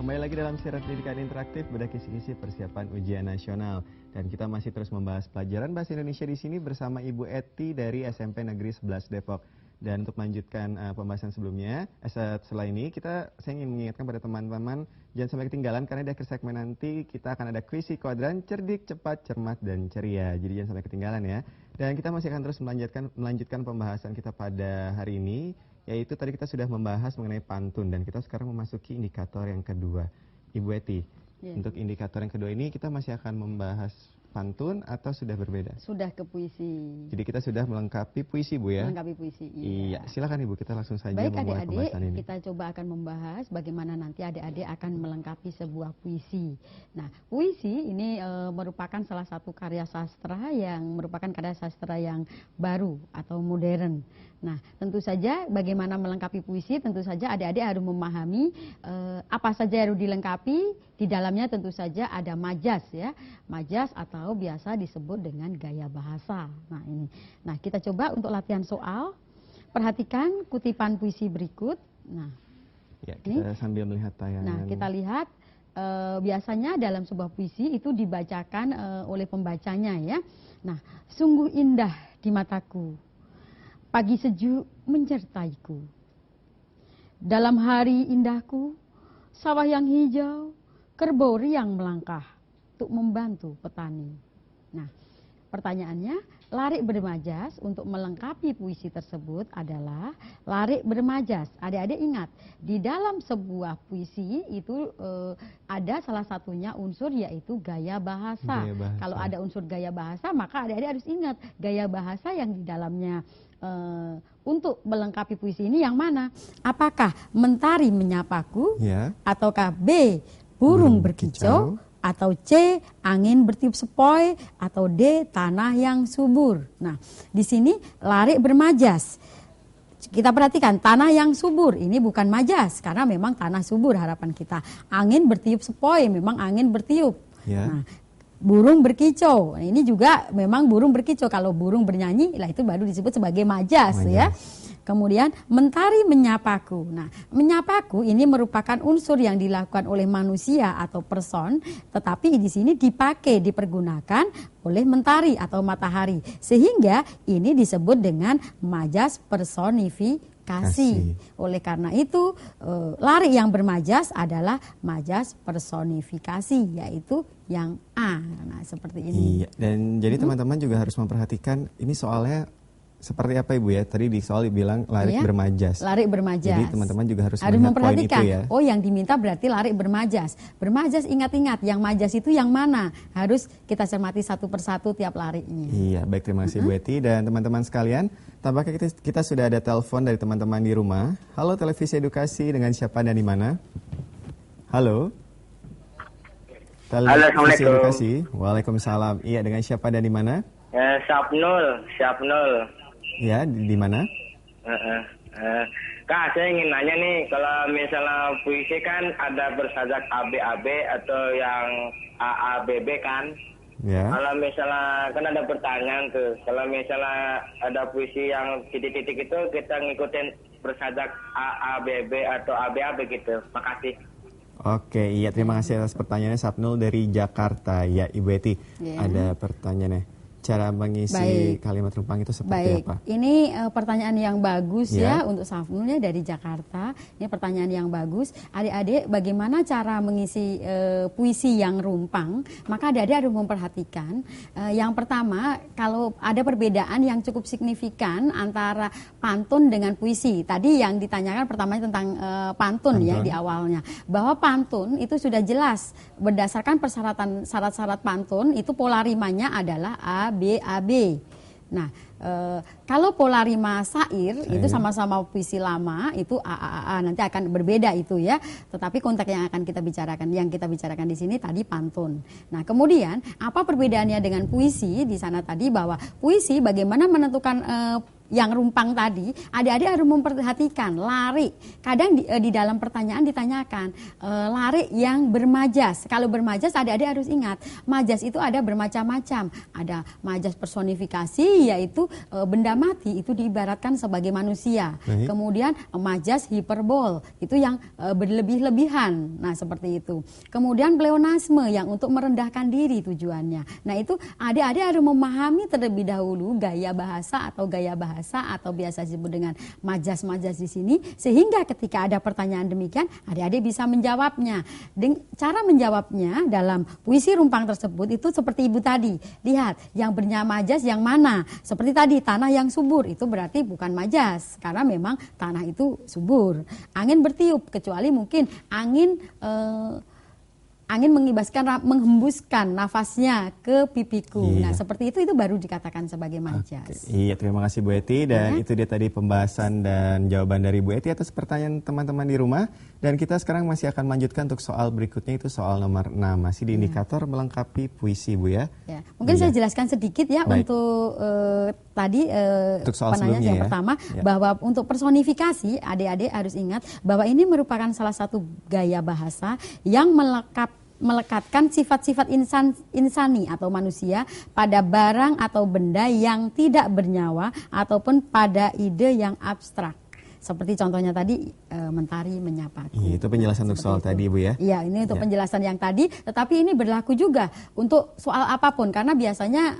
Kembali lagi dalam siaran pendidikan interaktif bedah kisi-kisi persiapan ujian nasional, dan kita masih terus membahas pelajaran bahasa Indonesia di sini bersama Ibu Eti dari SMP Negeri 11 Depok. Dan untuk melanjutkan pembahasan sebelumnya, setelah ini saya ingin mengingatkan pada teman-teman jangan sampai ketinggalan, karena di akhir segmen nanti kita akan ada kuisi kuadran cerdik, cepat, cermat, dan ceria. Jadi jangan sampai ketinggalan ya. Dan kita masih akan terus melanjutkan pembahasan kita pada hari ini, yaitu tadi kita sudah membahas mengenai pantun, dan kita sekarang memasuki indikator yang kedua. Ibu Eti, untuk indikator yang kedua ini kita masih akan membahas pantun atau sudah berbeda? Sudah ke puisi. Jadi kita sudah melengkapi puisi, Bu ya? Melengkapi puisi, iya. Silakan Ibu, kita langsung saja memulai pembahasan ini. Baik adik-adik, kita coba akan membahas bagaimana nanti adik-adik akan melengkapi sebuah puisi. Nah, puisi ini merupakan salah satu karya sastra yang baru atau modern. Nah, tentu saja bagaimana melengkapi puisi, tentu saja adik-adik harus memahami apa saja harus dilengkapi. Di dalamnya tentu saja ada majas ya, majas atau biasa disebut dengan gaya bahasa. Nah ini, kita coba untuk latihan soal. Perhatikan kutipan puisi berikut. Nah, ya, kita sambil melihat tayangan. Nah, kita lihat biasanya dalam sebuah puisi itu dibacakan oleh pembacanya ya. Nah, sungguh indah di mataku, pagi sejuk menyertaiku. Dalam hari indahku, sawah yang hijau, kerbau riang melangkah untuk membantu petani. Nah, pertanyaannya, larik bermajas untuk melengkapi puisi tersebut adalah larik bermajas. Adik-adik ingat, di dalam sebuah puisi itu ada salah satunya unsur yaitu gaya bahasa. Kalau ada unsur gaya bahasa, maka adik-adik harus ingat gaya bahasa yang di dalamnya untuk melengkapi puisi ini yang mana? Apakah mentari menyapaku, ataukah B burung berkicau, atau C angin bertiup sepoi, atau D tanah yang subur. Nah, di sini larik bermajas. Kita perhatikan tanah yang subur ini bukan majas karena memang tanah subur harapan kita. Angin bertiup sepoi memang angin bertiup. Nah, burung berkicau. Nah, ini juga memang burung berkicau. Kalau burung bernyanyi, lah itu baru disebut sebagai majas. Ya. Kemudian mentari menyapaku. Nah, menyapaku ini merupakan unsur yang dilakukan oleh manusia atau person, tetapi di sini dipergunakan oleh mentari atau matahari. Sehingga ini disebut dengan majas personifikasi. Oleh karena itu, larik yang bermajas adalah majas personifikasi, yaitu yang A. Nah, seperti ini. Iya, dan jadi teman-teman juga harus memperhatikan ini soalnya seperti apa Ibu ya? Tadi di soal dibilang larik bermajas. Larik bermajas. Jadi teman-teman juga harus memperhatikan. Poin itu ya. Oh, yang diminta berarti larik bermajas. Bermajas, ingat-ingat, yang majas itu yang mana? Harus kita cermati satu persatu tiap lariknya. Iya, baik, terima kasih Bu Eti. Dan teman-teman sekalian, tampaknya kita sudah ada telepon dari teman-teman di rumah. Halo, Televisi Edukasi, dengan siapa dan di mana? Halo. Televisi Edukasi. Waalaikumsalam. Iya, dengan siapa dan di mana? Syafnul. Ya, di mana? Kak, saya ingin nanya nih, kalau misalnya puisi kan ada bersajak ABAB atau yang AABB kan? Ya. Kalau misalnya kan ada pertanyaan tuh, kalau misalnya ada puisi yang titik-titik itu kita ngikutin bersajak AABB atau ABAB gitu. Makasih. Oke, iya, terima kasih atas pertanyaannya Sapnul dari Jakarta. Ya, Ibu Eti, ada pertanyaannya. Cara mengisi kalimat rumpang itu seperti apa? Ini pertanyaan yang bagus ya untuk Safnulnya dari Jakarta. Ini pertanyaan yang bagus. Adik-adik, bagaimana cara mengisi puisi yang rumpang? Maka adik-adik harus memperhatikan. Yang pertama, kalau ada perbedaan yang cukup signifikan antara pantun dengan puisi. Tadi yang ditanyakan pertamanya tentang pantun ya di awalnya. Bahwa pantun itu sudah jelas berdasarkan persyaratan syarat-syarat pantun itu pola rimanya adalah A, B, A, B. Nah, kalau pola rima sair itu sama-sama puisi lama itu A, A, A, nanti akan berbeda itu ya. Tetapi konteks yang akan kita bicarakan di sini tadi pantun. Nah, kemudian apa perbedaannya dengan puisi? Di sana tadi bahwa puisi bagaimana menentukan yang rumpang tadi, adik-adik harus memperhatikan lari. Kadang di dalam pertanyaan ditanyakan lari yang bermajas. Kalau bermajas, adik-adik harus ingat, majas itu ada bermacam-macam. Ada majas personifikasi, yaitu benda mati itu diibaratkan sebagai manusia. Kemudian majas hiperbol, itu yang berlebih-lebihan. Nah, seperti itu. Kemudian pleonasme yang untuk merendahkan diri tujuannya. Nah, itu adik-adik harus memahami terlebih dahulu gaya bahasa atau biasa disebut dengan majas-majas di sini, sehingga ketika ada pertanyaan demikian, adik-adik bisa menjawabnya. Cara menjawabnya dalam puisi rumpang tersebut itu seperti ibu tadi. Lihat, yang majas yang mana? Seperti tadi, tanah yang subur, itu berarti bukan majas, karena memang tanah itu subur. Angin bertiup, kecuali mungkin angin menghembuskan nafasnya ke pipiku. Nah, seperti itu baru dikatakan sebagai majas. Iya, terima kasih Bu Eti, dan itu dia tadi pembahasan dan jawaban dari Bu Eti atas pertanyaan teman-teman di rumah. Dan kita sekarang masih akan melanjutkan untuk soal berikutnya, itu soal nomor 6, masih di indikator melengkapi puisi, Bu ya. Mungkin saya jelaskan sedikit ya. Baik. Untuk tadi untuk soal sebelumnya yang pertama, bahwa untuk personifikasi, adik-adik harus ingat bahwa ini merupakan salah satu gaya bahasa yang melekatkan sifat-sifat insani atau manusia pada barang atau benda yang tidak bernyawa ataupun pada ide yang abstrak. Seperti contohnya tadi, mentari menyapaku. Iya, itu penjelasan untuk soal tadi, Bu ya. Iya, ini untuk penjelasan yang tadi, tetapi ini berlaku juga untuk soal apapun, karena biasanya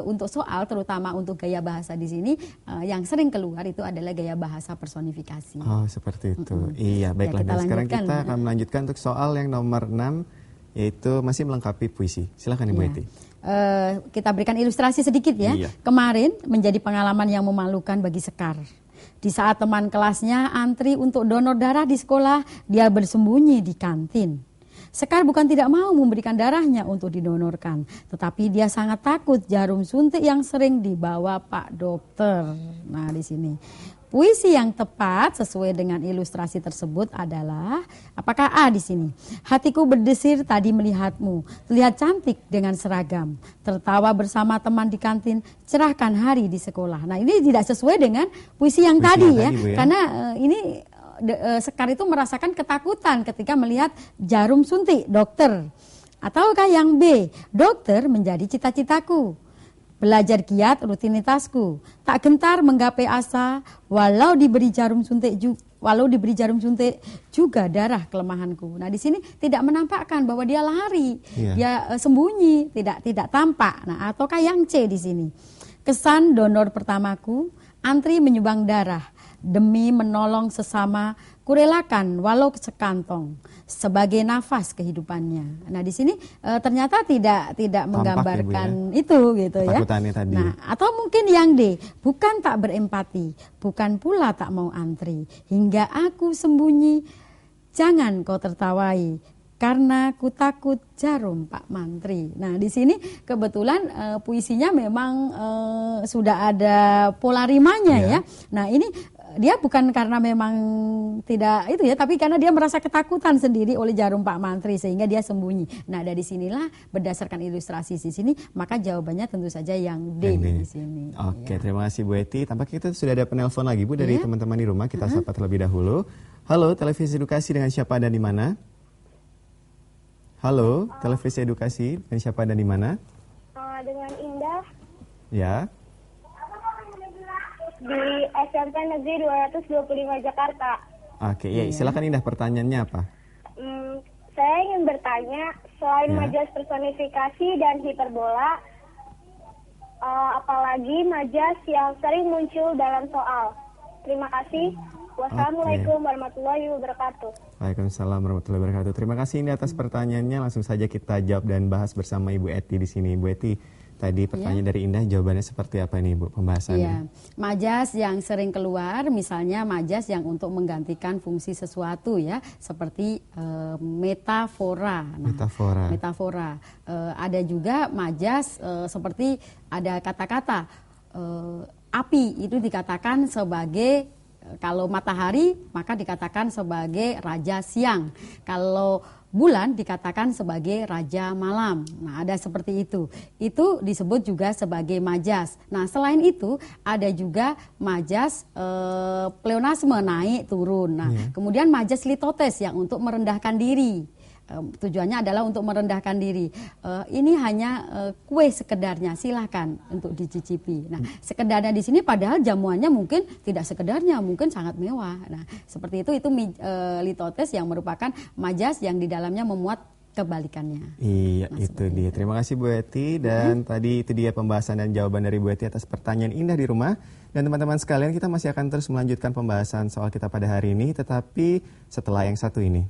untuk soal, terutama untuk gaya bahasa di sini, yang sering keluar itu adalah gaya bahasa personifikasi. Oh, seperti itu. Iya, baiklah. Dan sekarang kita akan melanjutkan untuk soal yang nomor 6, yaitu masih melengkapi puisi. Silakan Ibu Eti. Kita berikan ilustrasi sedikit ya. Kemarin menjadi pengalaman yang memalukan bagi Sekar. Di saat teman kelasnya antri untuk donor darah di sekolah, dia bersembunyi di kantin. Sekar bukan tidak mau memberikan darahnya untuk didonorkan, tetapi dia sangat takut jarum suntik yang sering dibawa Pak Dokter. Nah, di sini puisi yang tepat sesuai dengan ilustrasi tersebut adalah, apakah A di sini? Hatiku berdesir tadi melihatmu, terlihat cantik dengan seragam, tertawa bersama teman di kantin, cerahkan hari di sekolah. Nah, ini tidak sesuai dengan puisi yang tadi ya, karena ini Sekar itu merasakan ketakutan ketika melihat jarum suntik dokter. Ataukah yang B, dokter menjadi cita-citaku, belajar giat rutinitasku, tak gentar menggapai asa, walau diberi jarum suntik juga darah kelemahanku. Nah, di sini tidak menampakkan bahwa dia lari, dia sembunyi, tidak tampak. Nah, ataukah yang C di sini? Kesan donor pertamaku, antri menyumbang darah, demi menolong sesama, kurelakan walau sekantong sebagai nafas kehidupannya. Nah, di sini ternyata tidak menggambarkan ya, itu gitu ya. Tadi. Nah, atau mungkin yang D, bukan tak berempati, bukan pula tak mau antri, hingga aku sembunyi, jangan kau tertawai, karena ku takut jarum Pak Mantri. Nah, di sini kebetulan puisinya memang sudah ada pola rimanya ya. Nah, ini dia bukan karena memang tidak itu ya, tapi karena dia merasa ketakutan sendiri oleh jarum Pak Mantri sehingga dia sembunyi. Nah, dari sinilah berdasarkan ilustrasi di sini, maka jawabannya tentu saja yang D di sini. Oke, terima kasih Bu Eti. Tampaknya kita sudah ada penelpon lagi Bu dari teman-teman di rumah. Kita sapa terlebih dahulu. Halo, Televisi Edukasi, dengan siapa dan di mana? Halo, Televisi Edukasi, dengan siapa dan di mana? Dengan Indah. Ya. Di SMP Negeri 225 Jakarta. Oke, ya, silakan Indah, pertanyaannya apa? Saya ingin bertanya, selain majas personifikasi dan hiperbola, apalagi majas yang sering muncul dalam soal. Terima kasih. Wassalamualaikum warahmatullahi wabarakatuh. Waalaikumsalam warahmatullahi wabarakatuh. Terima kasih Indah atas pertanyaannya. Langsung saja kita jawab dan bahas bersama Ibu Eti di sini. Ibu Eti, tadi pertanyaan dari Indah, jawabannya seperti apa nih Bu pembahasannya? Majas yang sering keluar, misalnya majas yang untuk menggantikan fungsi sesuatu ya, seperti metafora. Nah, metafora. Ada juga majas seperti ada kata-kata api, itu dikatakan sebagai, kalau matahari maka dikatakan sebagai raja siang. Kalau bulan dikatakan sebagai raja malam. Nah, ada seperti itu. Itu disebut juga sebagai majas. Nah, selain itu ada juga majas pleonasme, naik turun. Nah, kemudian majas litotes yang untuk merendahkan diri. Tujuannya adalah untuk merendahkan diri. Ini hanya kue sekedarnya, silahkan untuk dicicipi. Nah, sekedarnya di sini padahal jamuannya mungkin tidak sekedarnya, mungkin sangat mewah. Nah, seperti itu litotes yang merupakan majas yang di dalamnya memuat kebalikannya. Iya, nah, itu dia. Terima kasih Bu Eti, dan tadi itu dia pembahasan dan jawaban dari Bu Eti atas pertanyaan indah di rumah. Dan teman-teman sekalian, kita masih akan terus melanjutkan pembahasan soal kita pada hari ini, tetapi setelah yang satu ini.